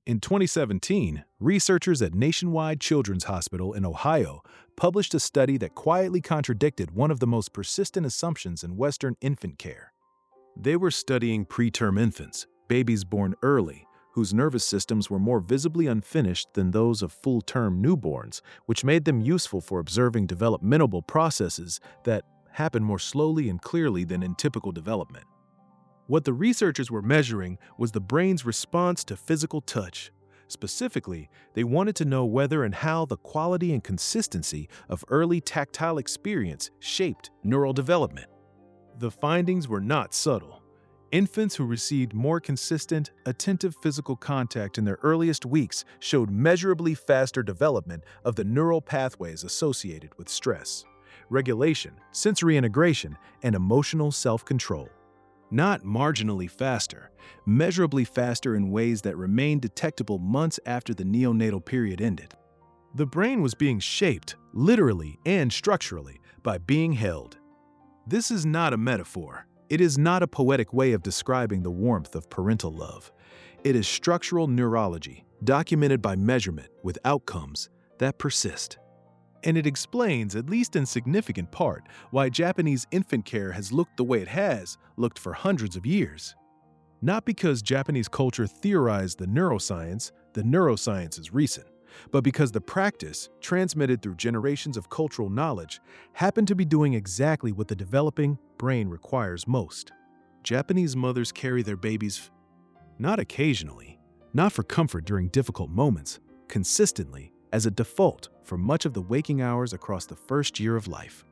In 2017, researchers at Nationwide Children's Hospital in Ohio published a study that quietly contradicted one of the most persistent assumptions in Western infant care. They were studying preterm infants, babies born early, whose nervous systems were more visibly unfinished than those of full-term newborns, which made them useful for observing developmental processes that happen more slowly and clearly than in typical development. What the researchers were measuring was the brain's response to physical touch. Specifically, they wanted to know whether and how the quality and consistency of early tactile experience shaped neural development. The findings were not subtle. Infants who received more consistent, attentive physical contact in their earliest weeks showed measurably faster development of the neural pathways associated with stress, regulation, sensory integration, and emotional self-control. Not marginally faster, measurably faster in ways that remained detectable months after the neonatal period ended. The brain was being shaped, literally and structurally, by being held. This is not a metaphor. It is not a poetic way of describing the warmth of parental love. It is structural neurology, documented by measurement with outcomes that persist. And it explains, at least in significant part, why Japanese infant care has looked the way it has looked for hundreds of years. Not because Japanese culture theorized the neuroscience is recent, but because the practice, transmitted through generations of cultural knowledge, happened to be doing exactly what the developing brain requires most. Japanese mothers carry their babies not occasionally, not for comfort during difficult moments, consistently, as a default for much of the waking hours across the first year of life.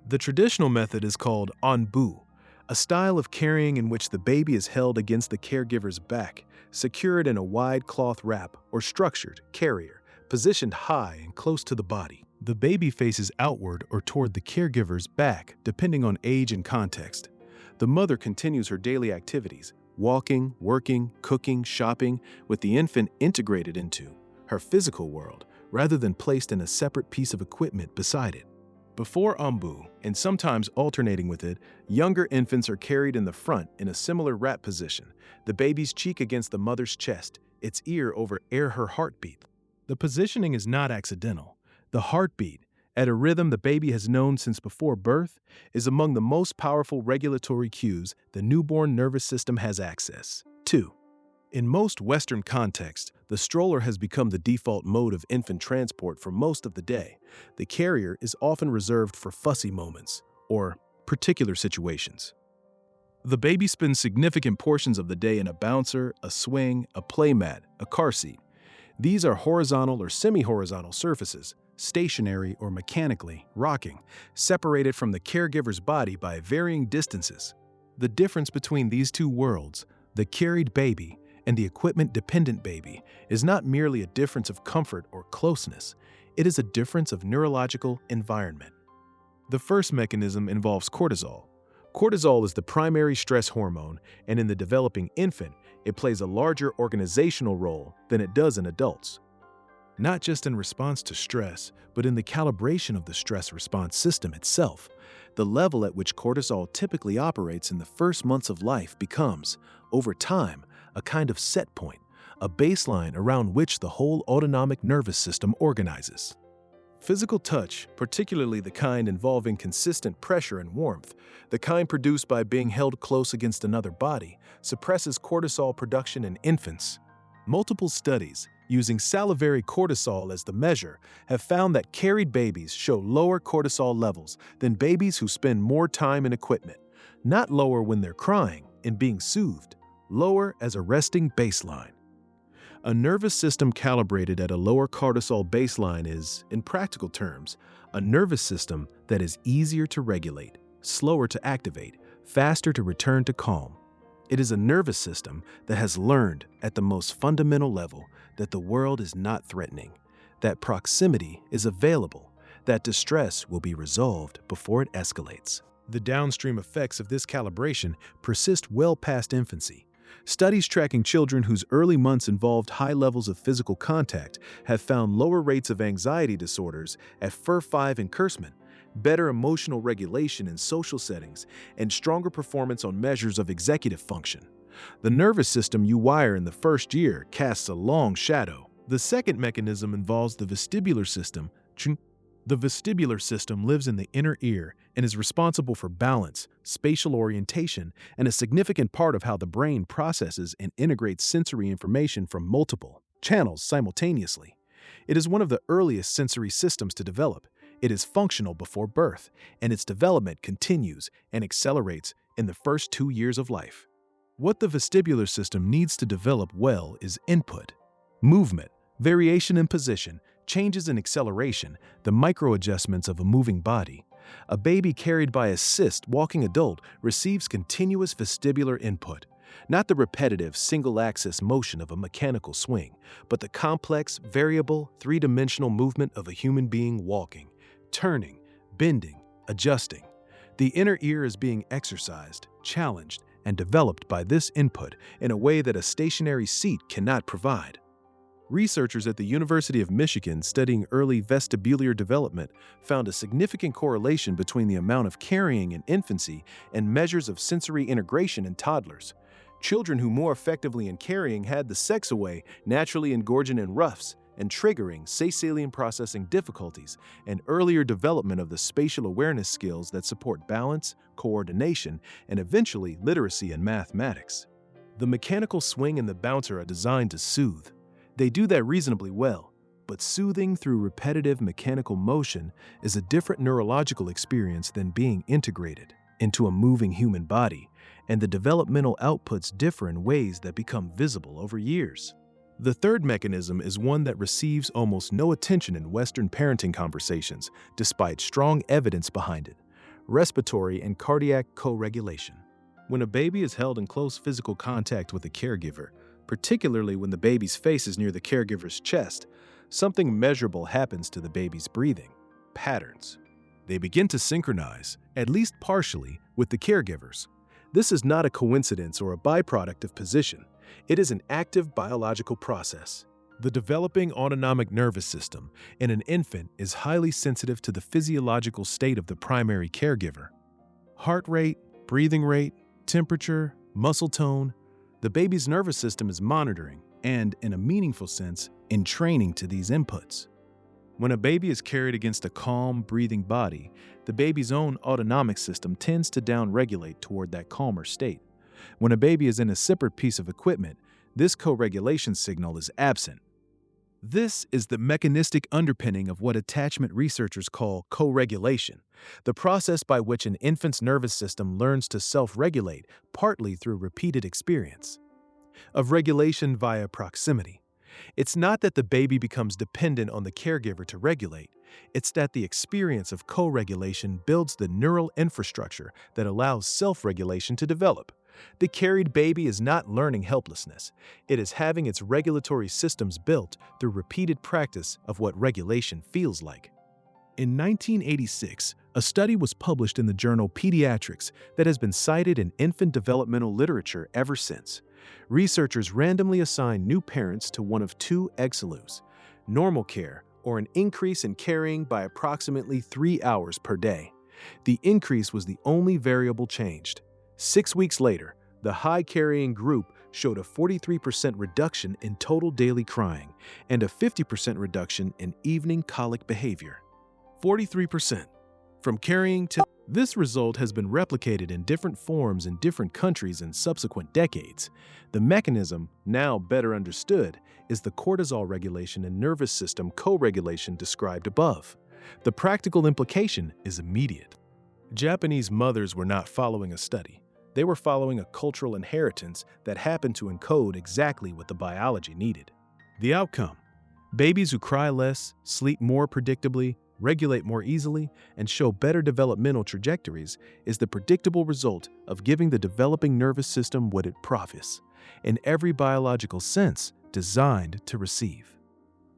The traditional method is called onbu, a style of carrying in which the baby is held against the caregiver's back, secured in a wide cloth wrap or structured carrier, positioned high and close to the body. The baby faces outward or toward the caregiver's back, depending on age and context. The mother continues her daily activities, walking, working, cooking, shopping, with the infant integrated into her physical world, rather than placed in a separate piece of equipment beside it. Before onbu, and sometimes alternating with it, younger infants are carried in the front in a similar wrap position, the baby's cheek against the mother's chest, its ear over her heartbeat. The positioning is not accidental. The heartbeat, at a rhythm the baby has known since before birth, is among the most powerful regulatory cues the newborn nervous system has access to. In most Western contexts, the stroller has become the default mode of infant transport for most of the day. The carrier is often reserved for fussy moments or particular situations. The baby spends significant portions of the day in a bouncer, a swing, a playmat, a car seat. These are horizontal or semi-horizontal surfaces, stationary or mechanically rocking, separated from the caregiver's body by varying distances. The difference between these two worlds, the carried baby and the equipment-dependent baby, is not merely a difference of comfort or closeness. It is a difference of neurological environment. The first mechanism involves cortisol. Cortisol is the primary stress hormone, and in the developing infant, it plays a larger organizational role than it does in adults. Not just in response to stress, but in the calibration of the stress response system itself. The level at which cortisol typically operates in the first months of life becomes, over time, a kind of set point, a baseline around which the whole autonomic nervous system organizes. Physical touch, particularly the kind involving consistent pressure and warmth, the kind produced by being held close against another body, suppresses cortisol production in infants. Multiple studies, using salivary cortisol as the measure, have found that carried babies show lower cortisol levels than babies who spend more time in equipment, not lower when they're crying and being soothed, lower as a resting baseline. A nervous system calibrated at a lower cortisol baseline is, in practical terms, a nervous system that is easier to regulate, slower to activate, faster to return to calm. It is a nervous system that has learned, at the most fundamental level, that the world is not threatening, that proximity is available, that distress will be resolved before it escalates. The downstream effects of this calibration persist well past infancy. Studies tracking children whose early months involved high levels of physical contact have found lower rates of anxiety disorders at FIR5 and Kurzman, better emotional regulation in social settings, and stronger performance on measures of executive function. The nervous system you wire in the first year casts a long shadow. The second mechanism involves the vestibular system. The vestibular system lives in the inner ear and is responsible for balance, spatial orientation, and a significant part of how the brain processes and integrates sensory information from multiple channels simultaneously. It is one of the earliest sensory systems to develop. It is functional before birth, and its development continues and accelerates in the first 2 years of life. What the vestibular system needs to develop well is input, movement, variation in position, changes in acceleration, the micro-adjustments of a moving body. A baby carried by a walking adult receives continuous vestibular input, not the repetitive single-axis motion of a mechanical swing, but the complex, variable, three-dimensional movement of a human being walking, turning, bending, adjusting. The inner ear is being exercised, challenged, and developed by this input in a way that a stationary seat cannot provide. Researchers at the University of Michigan studying early vestibular development found a significant correlation between the amount of carrying in infancy and measures of sensory integration in toddlers. Children who more effectively in carrying had the sex away, naturally engorging in roughs, and triggering salient processing difficulties and earlier development of the spatial awareness skills that support balance, coordination, and eventually literacy in mathematics. The mechanical swing and the bouncer are designed to soothe. They do that reasonably well, but soothing through repetitive mechanical motion is a different neurological experience than being integrated into a moving human body, and the developmental outputs differ in ways that become visible over years. The third mechanism is one that receives almost no attention in Western parenting conversations, despite strong evidence behind it: respiratory and cardiac co-regulation. When a baby is held in close physical contact with a caregiver, particularly when the baby's face is near the caregiver's chest, something measurable happens to the baby's breathing patterns. They begin to synchronize, at least partially, with the caregivers. This is not a coincidence or a byproduct of position. It is an active biological process. The developing autonomic nervous system in an infant is highly sensitive to the physiological state of the primary caregiver. Heart rate, breathing rate, temperature, muscle tone. The baby's nervous system is monitoring and, in a meaningful sense, in training to these inputs. When a baby is carried against a calm, breathing body, the baby's own autonomic system tends to downregulate toward that calmer state. When a baby is in a separate piece of equipment, this co-regulation signal is absent. This is the mechanistic underpinning of what attachment researchers call co-regulation, the process by which an infant's nervous system learns to self-regulate, partly through repeated experience of regulation via proximity. It's not that the baby becomes dependent on the caregiver to regulate. It's that the experience of co-regulation builds the neural infrastructure that allows self-regulation to develop. The carried baby is not learning helplessness. It is having its regulatory systems built through repeated practice of what regulation feels like. In 1986, a study was published in the journal Pediatrics that has been cited in infant developmental literature ever since. Researchers randomly assigned new parents to one of two EXALUs: normal care or an increase in carrying by approximately 3 hours per day. The increase was the only variable changed. 6 weeks later, the high-carrying group showed a 43% reduction in total daily crying and a 50% reduction in evening colic behavior. 43%. From carrying to... This result has been replicated in different forms in different countries in subsequent decades. The mechanism, now better understood, is the cortisol regulation and nervous system co-regulation described above. The practical implication is immediate. Japanese mothers were not following a study. They were following a cultural inheritance that happened to encode exactly what the biology needed. The outcome: babies who cry less, sleep more predictably, regulate more easily, and show better developmental trajectories is the predictable result of giving the developing nervous system what it profits, in every biological sense, designed to receive.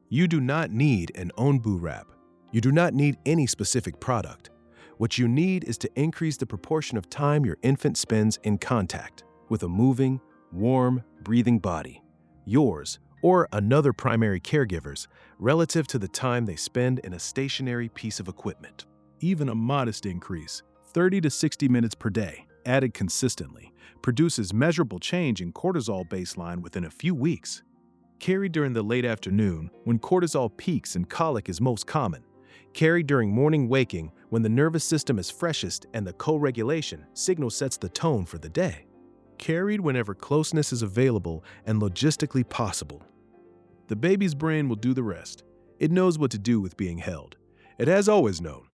You do not need an onbu wrap. You do not need any specific product. What you need is to increase the proportion of time your infant spends in contact with a moving, warm, breathing body, yours or another primary caregiver's, relative to the time they spend in a stationary piece of equipment. Even a modest increase, 30 to 60 minutes per day, added consistently, produces measurable change in cortisol baseline within a few weeks. Carry during the late afternoon when cortisol peaks and colic is most common. Carry during morning waking when the nervous system is freshest and the co-regulation signal sets the tone for the day. Carried whenever closeness is available and logistically possible. The baby's brain will do the rest. It knows what to do with being held. It has always known.